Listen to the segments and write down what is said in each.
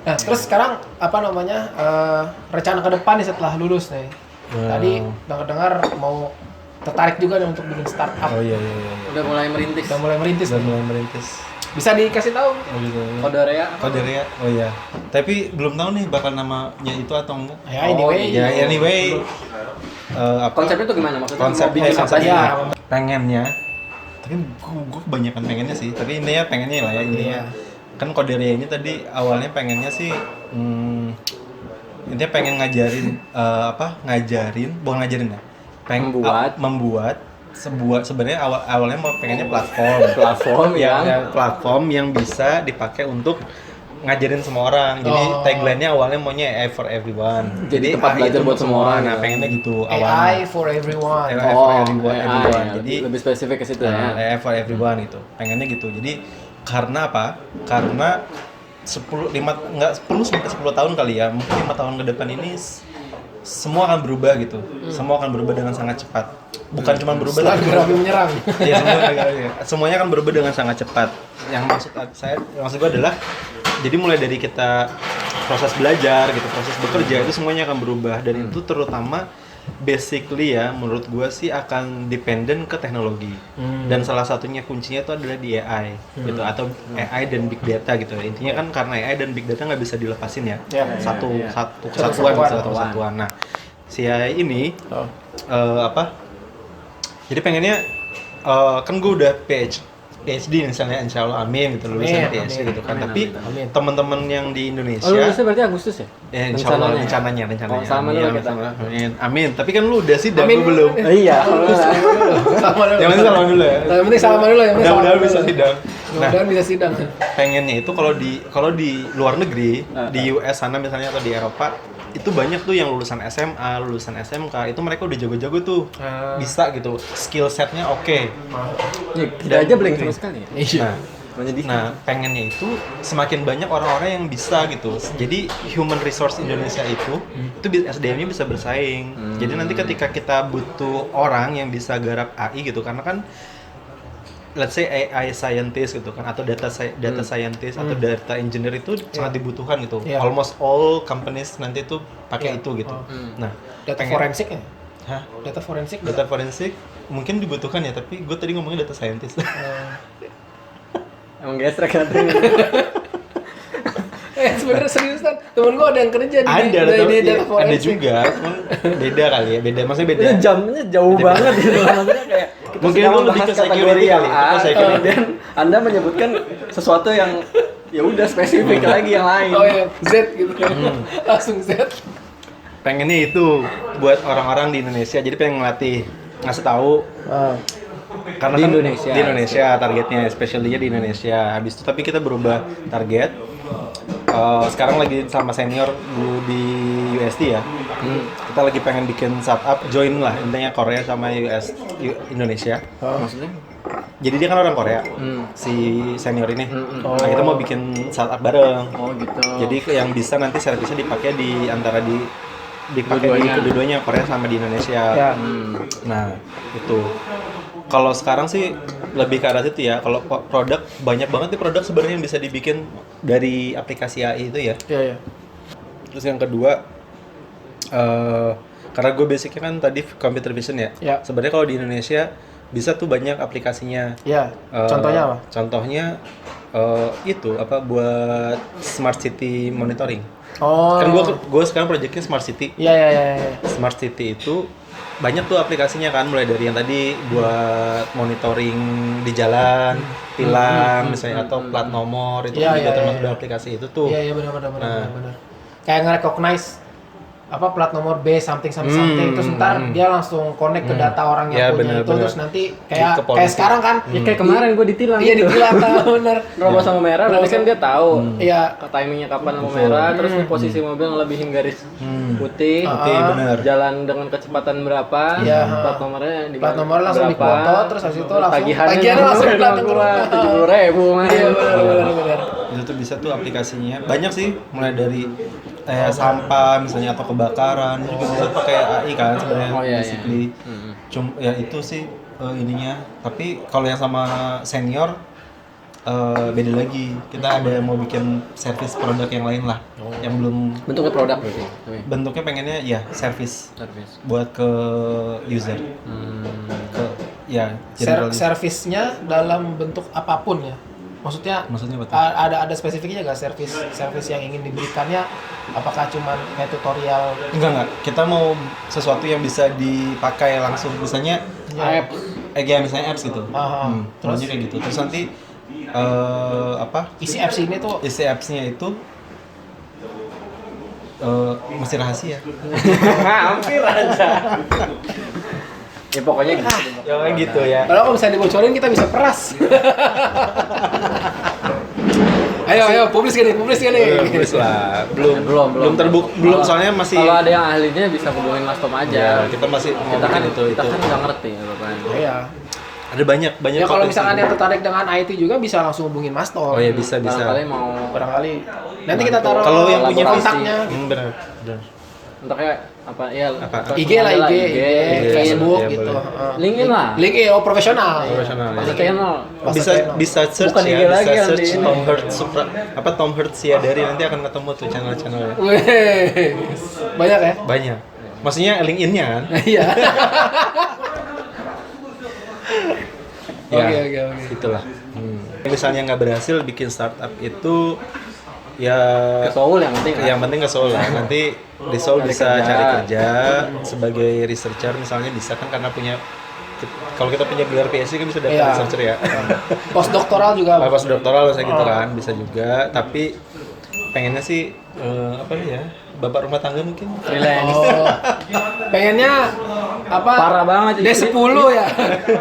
Nah, terus sekarang apa namanya rencana ke depan nih setelah lulus nih. Tadi dengar mau tertarik juga nih untuk bikin startup. Oh iya. Udah mulai merintis. Udah mulai merintis. Bisa dikasih tahu? Oh gitu. Kodorea. Oh iya. Tapi belum tahu nih bakal namanya itu atau enggak. Ya anyway. Anyway. Konsepnya tuh gimana maksudnya? Konsepnya ya. pengennya. Tapi gue kebanyakan pengennya sih. Tapi intinya pengennya lah ya intinya. Kan Koderia ini tadi awalnya pengennya sih intinya pengen bukan ngajarin ya. Membuat sebenarnya awalnya mau pengennya platform yang bisa dipakai untuk ngajarin semua orang. Jadi tagline-nya awalnya maunya AI for everyone. Jadi tempat belajar buat semua orang. Nah, pengennya gitu AI for everyone. AI for everyone. Jadi lebih spesifik ke situ ya. AI for everyone itu. Pengennya gitu. Jadi karena apa? Karena 10 tahun kali ya, mungkin 5 tahun ke depan ini semua akan berubah gitu. Semua akan berubah dengan sangat cepat. Bukan cuma berubah tapi menyerang. Iya, semuanya akan berubah dengan sangat cepat. Yang maksud gue adalah jadi mulai dari kita proses belajar gitu, proses bekerja itu semuanya akan berubah dan itu terutama basically ya menurut gue sih akan dependent ke teknologi. Dan salah satunya kuncinya itu adalah di AI gitu atau AI dan big data gitu. Intinya kan karena AI dan big data nggak bisa dilepasin ya. Satu kesatuan. Nah, si AI ini jadi pengennya kan gue udah PhD misalnya, insya Allah amin gitu, lulusan PhD gitu kan. Tapi teman-teman yang di Indonesia lulusnya berarti Agustus ya? Insya Allah rencananya. Sama dulu kita. Amin. Tapi kan lu udah sidang, gue belum. Iya. Sama dulu. Yang penting salaman dulu ya. Yang penting salaman dulu ya. Mudah-mudahan bisa sidang. Mudah-mudahan bisa sidang. Pengennya itu kalau di luar negeri, di US sana misalnya atau di Eropa, itu banyak tuh yang lulusan SMA, lulusan SMK, itu mereka udah jago-jago tuh, bisa gitu, skill setnya oke. Kita aja blank sama sekali ya? Iya. Nah, pengennya itu semakin banyak orang-orang yang bisa gitu. Jadi human resource Indonesia itu SDM-nya bisa bersaing. Jadi nanti ketika kita butuh orang yang bisa garap AI gitu, karena kan let's say AI scientist gitu kan, atau data scientist atau data engineer itu sangat dibutuhkan gitu. Almost all companies nanti tuh pakai itu gitu. Nah, data forensik ya? Hah? Data forensik mungkin dibutuhkan ya, tapi gue tadi ngomongnya data scientist. Emang gesrek katanya. Sebenarnya serius kan, temen gue ada yang kerja di data forensik. Ada juga, cuman beda kali ya, maksudnya beda. Itu jamnya jauh banget gitu, maksudnya kayak mungkin lu lebih ke security yang kali, kemudian Anda menyebutkan sesuatu yang ya udah spesifik lagi yang lain. Oh ya, Z gitu kan. Langsung Z. Pengennya itu buat orang-orang di Indonesia, jadi pengen ngasih tahu. Karena di kan Indonesia targetnya, especially-nya di Indonesia. Habis itu tapi kita berubah target. Sekarang lagi sama senior dulu di USD ya. Kita lagi pengen bikin startup, join lah intinya Korea sama Indonesia. Maksudnya? Jadi dia kan orang Korea, si senior ini. Nah, kita mau bikin startup bareng. Oh gitu. Jadi yang bisa nanti servisnya dipakai di antara dipakai di kedua-duanya, Korea sama di Indonesia. Nah, itu. Kalau sekarang sih lebih ke arah situ ya. Kalau produk, banyak banget nih produk sebenarnya yang bisa dibikin dari aplikasi AI itu ya. Iya. Terus yang kedua, karena gue basicnya kan tadi computer vision ya. Sebenarnya kalau di Indonesia bisa tuh banyak aplikasinya. Iya. Contohnya apa? Contohnya itu buat smart city monitoring. Oh. Kan gue sekarang proyeknya smart city. Iya. Smart city itu banyak tuh aplikasinya kan, mulai dari yang tadi buat monitoring di jalan, tilang misalnya atau plat nomor itu juga termasuk dari aplikasi itu tuh. Iya benar. Kayak nge-recognize plat nomor B something terus ntar dia langsung connect ke data orang yang punya itu, terus nanti kayak sekarang kan kayak kemarin gue ditilang. Iya ditilang bener. Robos sama merah, berarti kan dia tahu timingnya kapan lampu merah, terus posisi mobil ngelebihin garis putih, bener. Jalan dengan kecepatan berapa, plat nomornya langsung dipoto, terus habis itu langsung tagihannya langsung kelihatan keluar 70.000. Iya benar. Itu tuh bisa tuh aplikasinya banyak sih, mulai dari sampah misalnya atau kebakaran juga bisa pakai AI kan sebenarnya basically. Ya itu sih ininya. Tapi kalau yang sama senior beda lagi. Kita ada mau bikin service produk yang lain lah, yang belum Bentuknya produk berarti. bentuknya pengennya ya service Service. buat ke user, ke ya general user. Servisnya dalam bentuk apapun ya. Maksudnya Maksudnya apa tuh? ada spesifiknya nggak service yang ingin diberikannya? Apakah cuman kayak tutorial? Enggak, kita mau sesuatu yang bisa dipakai langsung, misalnya Apps. kayak misalnya apps gitu. Terus? Terus kayak gitu. Terus nanti Isi apps ini tuh isi apps-nya itu masih rahasia. Hampir aja. Ya pokoknya gitu. Ya kayak gitu ya. kalau misalnya dibocorin kita bisa peras. ayo publis gini. Tulis lah. Belum soalnya masih Kalau ada yang ahlinya bisa hubungin Mas Tom aja. ya, kita masih mau Kita kan bikin kita kan nggak ngerti apa. Iya. Ada banyak Ya kalau potensi. misalkan yang tertarik dengan IT juga bisa langsung hubungin Mas Tom. Oh ya bisa. Barangkali mau Barangkali nanti kita taruh Kalau yang punya visi, kontaknya. benar. Untuknya apa ya? Apa? IG lah, IG, Facebook ya, gitu. boleh. LinkedIn lah. LinkedIn Profesional ya. Masa channel. Bisa search Bukan IG ya, lagi bisa yang search di ini. Tom Hertz Tom Hertz ya, dari nanti akan ketemu tuh channel-channelnya. Wih, banyak ya? Banyak. Maksudnya LinkedIn-nya kan? Iya. Ya, Oke. Itulah. Misalnya nggak berhasil bikin startup itu ya Ke Seoul yang penting. yang penting ke Seoul lah. Nanti di Seoul Cari bisa kerja. cari kerja sebagai researcher misalnya, bisa kan, karena punya, kalau kita punya gelar PhD kan bisa dapat Iya. researcher ya. Postdoktoral juga. Pas doktoral misalnya gitu kan, bisa juga. Tapi pengennya sih apa ya, bapak rumah tangga mungkin. Freelance. Oh. Pengennya apa? Parah banget. D10 ya.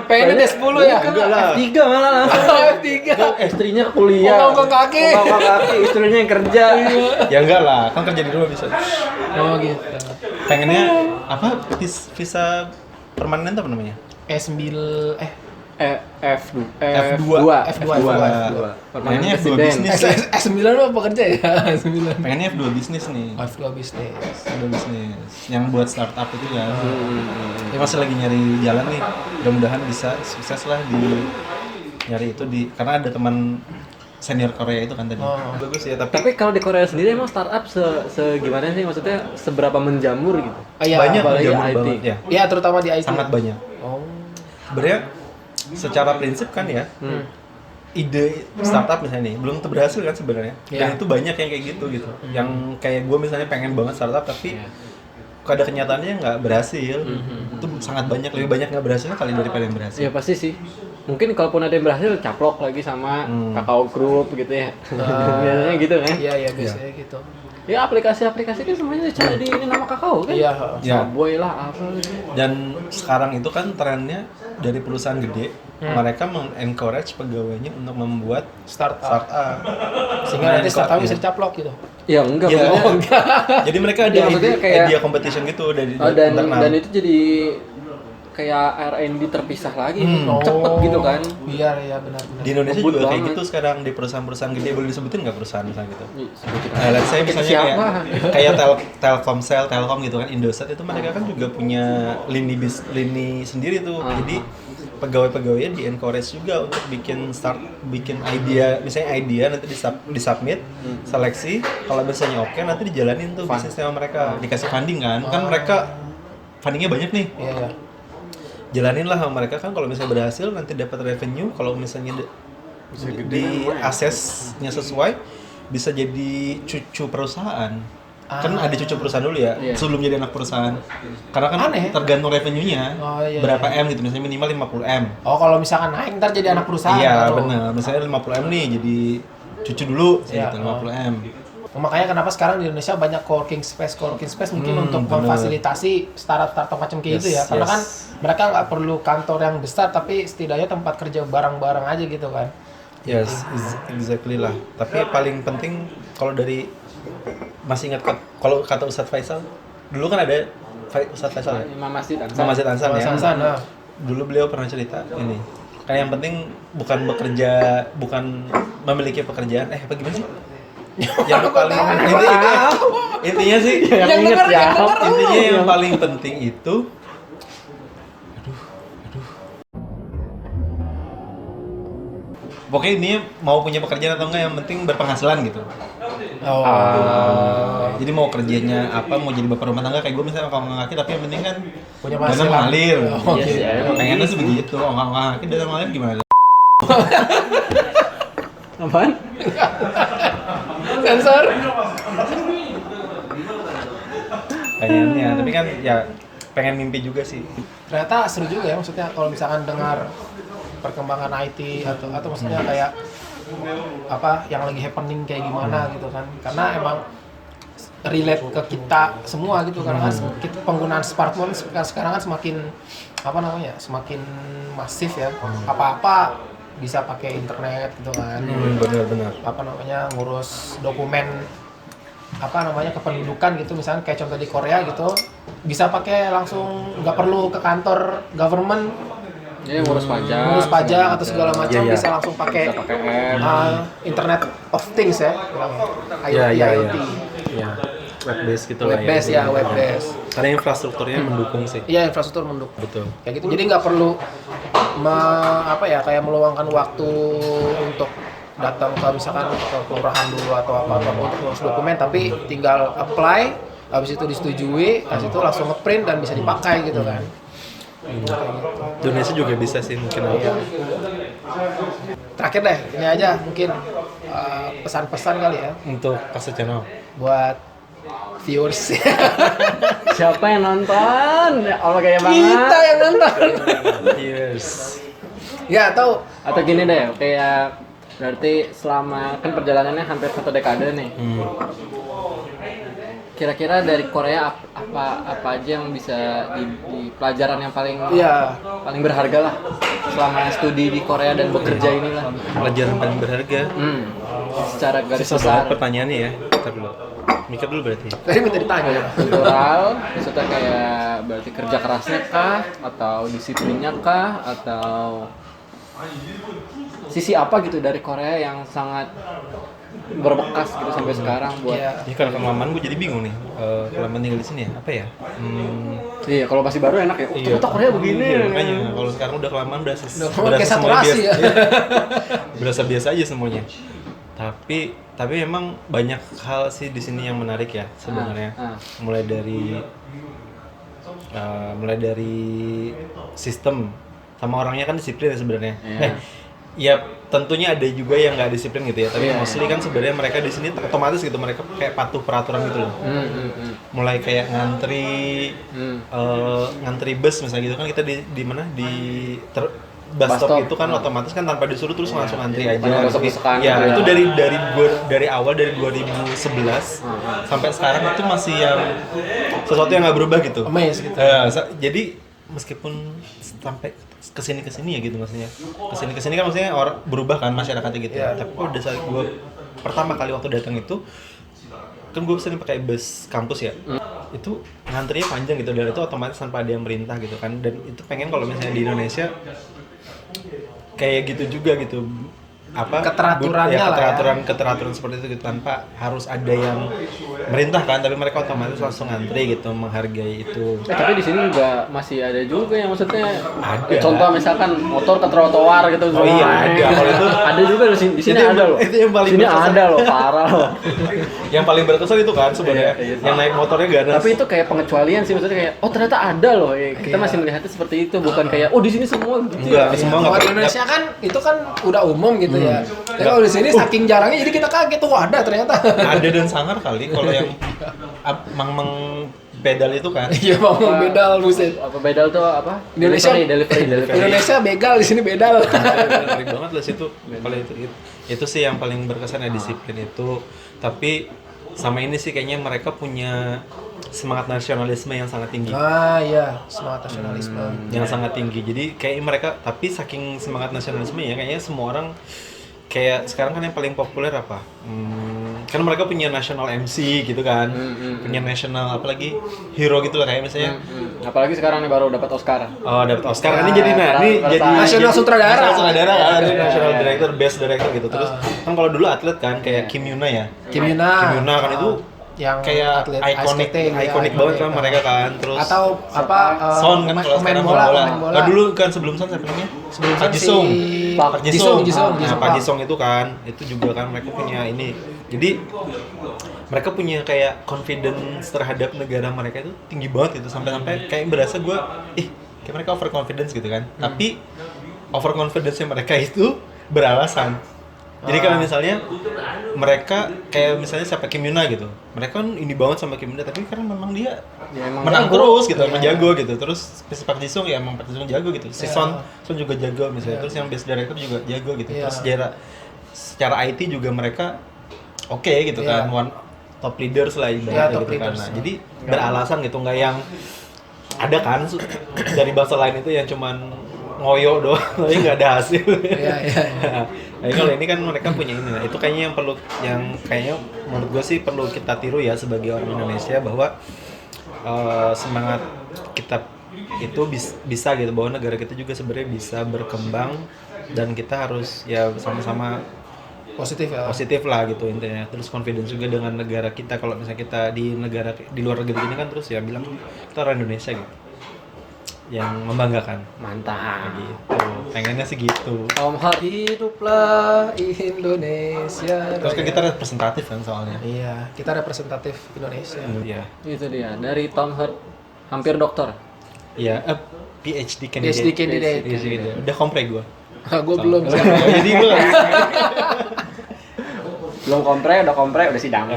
Pengennya D10 ya. Enggak lah. F3 malah langsung. F3. Istrinya kuliah. Ongkong kaki. Ongkong kaki. Istrinya yang kerja. Ya enggak lah, kan kerja di rumah bisa. Oh gitu. Pengennya apa, visa permanen apa namanya? S9 F2. F2. Pengennya F2 Presiden. bisnis. S9 apa pekerja ya? S9. Pengennya F2 bisnis nih. F2 bisnis. F2 bisnis yang buat startup itu kan. Ini masih lagi nyari jalan nih. Mudah-mudahan bisa sukses lah di nyari itu, karena ada teman senior Korea itu kan tadi. Bagus ya, tapi Tapi kalau di Korea sendiri emang startup segimana sih, maksudnya seberapa menjamur gitu? Iya, banyak apalagi menjamur IT. banget ya. Iya, terutama di IT. Sangat banyak. Oh. Sebenarnya secara prinsip kan ya, ide startup misalnya nih belum berhasil kan sebenarnya. Dan Iya. itu banyak yang kayak gitu. Yang kayak gue misalnya pengen banget startup tapi pada kenyataannya nggak berhasil. Itu sangat banyak, lebih banyak nggak berhasilnya kali daripada yang berhasil. Ya pasti sih. Mungkin kalaupun ada yang berhasil caplok lagi sama Kakao Group gitu ya. Biasanya gitu kan. Iya, biasanya gitu. Ya aplikasi-aplikasi kan semuanya cari di ini nama Kakao kan. Iya. Ya. Subway lah apa gitu. Dan sekarang itu kan trennya dari perusahaan gede, mereka mengencourage pegawainya untuk membuat Startup. startup. Sehingga nanti startup Iya. bisa dicaplok gitu. Ya enggak Ya, maksudnya. jadi mereka ada Ya, maksudnya kayak- idea competition gitu dari dan internal. itu jadi kayak R&D terpisah lagi, Oh. cepet gitu kan. Iya, benar-benar. Di Indonesia Ngebut juga kayak banget. gitu sekarang, di perusahaan-perusahaan gede, boleh disebutin nggak perusahaan misalnya gitu? Sebutin Nah, let's say misalnya siapa? kayak Telkomsel, Telkom gitu kan, Indosat itu mereka kan juga punya lini sendiri tuh. Jadi pegawai-pegawainya di encourage juga untuk bikin idea, misalnya idea nanti disubmit, seleksi, kalau misalnya oke nanti dijalanin tuh bisnisnya sama mereka, dikasih funding kan mereka fundingnya banyak nih. Iya. Jalanin lah sama mereka kan, kalau misalnya berhasil nanti dapat revenue, kalau misalnya di aksesnya sesuai bisa jadi cucu perusahaan. Kan ada cucu perusahaan dulu ya, Iya. sebelum jadi anak perusahaan. Karena kan Aneh. tergantung revenue-nya, Oh, iya, berapa M gitu, misalnya minimal 50 M. Oh, kalau misalkan naik ntar jadi anak perusahaan. Iya baru. benar, misalnya 50 M nih jadi cucu dulu, Iya, gitu, 50 M. Makanya kenapa sekarang di Indonesia banyak co-working space mungkin untuk bener. memfasilitasi startup macam kayak gitu ya. Yes, Karena yes. kan mereka nggak perlu kantor yang besar, tapi setidaknya tempat kerja bareng-bareng aja gitu kan. Yes, exactly lah. Tapi paling penting kalau dari, masih ingat kalau kata Ustadz Faisal, dulu kan ada Ustadz Faisal ya? Imam Masjid Ansar. Sama Masjid Ansar ya. Sana. Dulu beliau pernah cerita ini. Kayak yang penting bukan bekerja, bukan memiliki pekerjaan. Apa gimana sih? Yang paling intinya sih Yang inget denger, ya. yang denger. intinya yang paling penting itu pokoknya ini mau punya pekerjaan atau enggak yang penting berpenghasilan gitu. Jadi mau kerjanya apa, mau jadi bapak rumah tangga kayak gue misalnya kalau ngaki, tapi yang penting kan punya dana penghasilan. mengalir. Pengennya sih gitu. begitu. Nggak ngaki dana mengalir gimana? Apaan? Sensor. Pengennya, tapi kan ya pengen mimpi juga sih. Ternyata seru juga ya, maksudnya kalau misalkan dengar perkembangan IT atau maksudnya kayak apa yang lagi happening kayak gimana gitu kan, karena emang relate ke kita semua gitu karena kan penggunaan smartphone sekarang kan semakin apa namanya, semakin masif ya, apa-apa bisa pakai internet gitu kan. Benar-benar. Apa namanya, ngurus dokumen apa namanya kependudukan gitu, misalnya kayak contoh di Korea gitu bisa pakai langsung, nggak perlu ke kantor government Ngurus pajak atau segala macam, Iya. bisa langsung pakai pakai app. Internet of Things ya, IoT. Iya. Web based gitu Web based ya, web based. Karena infrastrukturnya mendukung sih. Iya, infrastruktur mendukung. Betul. Kayak gitu. Jadi nggak perlu kayak meluangkan waktu untuk datang ke misalkan ke kelurahan dulu atau apa untuk ngurus dokumen, tapi tinggal apply, habis itu disetujui, habis itu langsung ngeprint dan bisa dipakai gitu kan. Indonesia juga bisa sih mungkin. Iya. Terakhir deh, ini aja mungkin pesan-pesan kali ya Untuk Kasta Channel. buat viewers. Siapa yang nonton? Ya Allah, kayak banget. Kita yang nonton. Yes. Ya, tahu. Atau gini deh, kayak berarti selama kan perjalanannya hampir 1 dekade nih. Kira-kira dari Korea apa aja yang bisa di pelajaran yang paling berharga lah selama studi di Korea dan bekerja inilah. Pelajaran paling berharga. Secara garis Susah besar. banget pertanyaannya ya. Ntar dulu. Mikir dulu berarti. Tadi minta ditanya. Kultural, maksudnya kayak berarti kerja kerasnya kah, atau disiplinnya kah, atau sisi apa gitu dari Korea yang sangat berbekas gitu sampai sekarang buat. Iya. Ini karena kelamaan gue jadi bingung nih. Kelamaan tinggal di sini ya. Apa ya? Iya, kalau masih baru enak ya. Oh, ternyata Korea begini. Iya, makanya kalau sekarang udah kelamaan berasa Kayak semuanya saturasi ya. Iya. Berasa biasa aja semuanya. Tapi memang banyak hal sih di sini yang menarik ya sebenarnya. Mulai dari sistem sama orangnya kan disiplin ya sebenarnya. Ya tentunya ada juga yang nggak disiplin gitu ya. Tapi mostly kan sebenarnya mereka di sini otomatis gitu, mereka kayak patuh peraturan gitu loh. Mulai kayak ngantri bus misalnya gitu kan, kita di mana di bus stop itu kan otomatis kan tanpa disuruh terus langsung antri aja. Ya, itu dari awal dari 2011 sampai sekarang itu masih yang sesuatu yang nggak berubah gitu. Amazed gitu. Jadi meskipun sampai kesini ya gitu maksudnya. Kesini kan maksudnya orang berubah kan masyarakatnya gitu. Tapi pada saat gue pertama kali waktu datang itu kan gue sering pakai bus kampus ya. Itu ngantrinya panjang gitu, dan itu otomatis tanpa ada yang merintah gitu kan. Dan itu pengen kalau misalnya di Indonesia kayak gitu juga gitu, Keteraturannya lah ya. keteraturan seperti itu gitu, tanpa harus ada yang merintah kan, tapi mereka otomatis langsung ngantri gitu, menghargai itu. Tapi di sini juga masih ada juga yang maksudnya Ada. contoh misalkan motor ke trotoar gitu. Oh iya, ada. Kalau itu ada juga di sini itu ada loh. itu yang paling Sini berkesan. ada loh, parah loh. Yang paling berkesan itu kan sebenarnya, yang naik motornya ganas. Tapi itu kayak pengecualian sih, maksudnya kayak oh ternyata ada loh. Kita masih melihatnya seperti itu, bukan kayak oh di sini semua gitu. Enggak, semua Kalau enggak. di Indonesia kan itu kan udah umum gitu ya. Tapi kalau di sini saking jarangnya jadi kita kaget tuh ada ternyata. Ada dan sangar kali kalau yang mang pedal itu kan. Iya, mau bedal buset. Apa bedal tuh apa? Indonesia Delivery. Indonesia begal, di sini bedal. Menarik banget lah situ. Kalau itu sih yang paling berkesan ya, disiplin itu. Tapi sama ini sih kayaknya mereka punya semangat nasionalisme yang sangat tinggi. Iya, semangat nasionalisme. Yang sangat tinggi. Jadi kayak mereka, tapi saking semangat nasionalisme ya kayaknya semua orang kayak sekarang kan yang paling populer apa? Kan mereka punya national MC gitu kan. Punya national apalagi hero gitu lah kayak misalnya. Apalagi sekarang nih baru dapat Oscar. Oh, dapat Oscar kan ini jadi jadi National sutradara. National sutradara kan, national director, best director gitu. Terus kan kalau dulu atlet kan kayak Kim Yuna ya. Kim Yuna Kim Yuna kan itu yang kayak atlet ice ikonik skating, ya, ikonik banget kan mereka kan. Terus atau apa Son kan kalau pemain sekarang bola, bola. pemain bola. Nah, dulu kan sebelum Son siapa namanya? Sebelum Pak Son Jisung. si Pak Jisung. Jisung, Nah, Pak Park. Jisung itu kan, itu juga kan mereka punya ini. Jadi mereka punya kayak confidence terhadap negara mereka itu tinggi banget itu sampai-sampai kayak berasa gue kayak mereka overconfidence gitu kan. Tapi overconfidence-nya mereka itu beralasan. Jadi kalau misalnya mereka kayak misalnya siapa Kim Yuna gitu, mereka kan ini banget sama Kim Yuna, tapi karena memang dia Ya, emang menang jago. terus gitu, emang Iya. jago gitu. Terus si Park Jisung ya emang Park Jisung jago gitu. Si Son juga jago misalnya. Terus yang best director juga jago gitu. Iya. Terus secara IT juga mereka oke gitu Iya. kan, one top leaders lah Iya, ibaratnya top gitu kan. leaders. Nah, jadi beralasan gitu, nggak yang ada kan dari bangsa lain itu yang cuman ngoyo doang, tapi nggak ada hasil. Iya, iya. Nah, kalau ini kan mereka punya ini, nah itu kayaknya yang kayaknya menurut gue sih perlu kita tiru ya sebagai orang Indonesia bahwa semangat kita itu bisa gitu, bahwa negara kita juga sebenarnya bisa berkembang dan kita harus ya sama-sama Positif ya. positif lah gitu intinya. Terus confidence juga dengan negara kita, kalau misalnya kita di luar negeri ini kan terus ya bilang kita orang Indonesia gitu yang membanggakan. Mantap. Gitu, pengennya sih gitu. Tom Hart. Hiduplah Indonesia. Terus kan kita representatif kan soalnya. Iya, kita representatif Indonesia. Iya. Itu dia dari Tom Hart, hampir dokter. Iya, PhD candidate. PhD candidate. PhD candidate. Udah kompre gua. Gue belum. Jadi gua Belum kompre, udah sidang.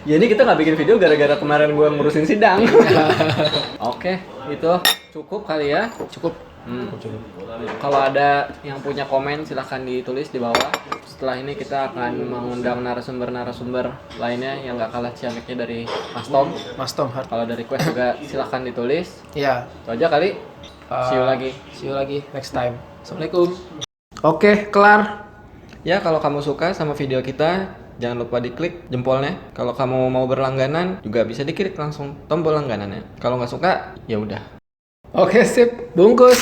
Jadi kita nggak bikin video gara-gara kemarin gua ngurusin sidang. Oke, itu cukup kali ya. Cukup. Kalau ada yang punya komen silahkan ditulis di bawah. Setelah ini kita akan mengundang narasumber-narasumber lainnya yang nggak kalah ciamiknya dari Mas Tom. Mas Tom Hart. Kalau dari request juga silahkan ditulis. Iya. Itu aja kali. See you lagi. See you lagi next time. Assalamualaikum. Oke, kelar. Ya, kalau kamu suka sama video kita, jangan lupa diklik jempolnya. Kalau kamu mau berlangganan, juga bisa diklik langsung tombol langganannya. Kalau nggak suka, ya udah. Oke, sip. Bungkus.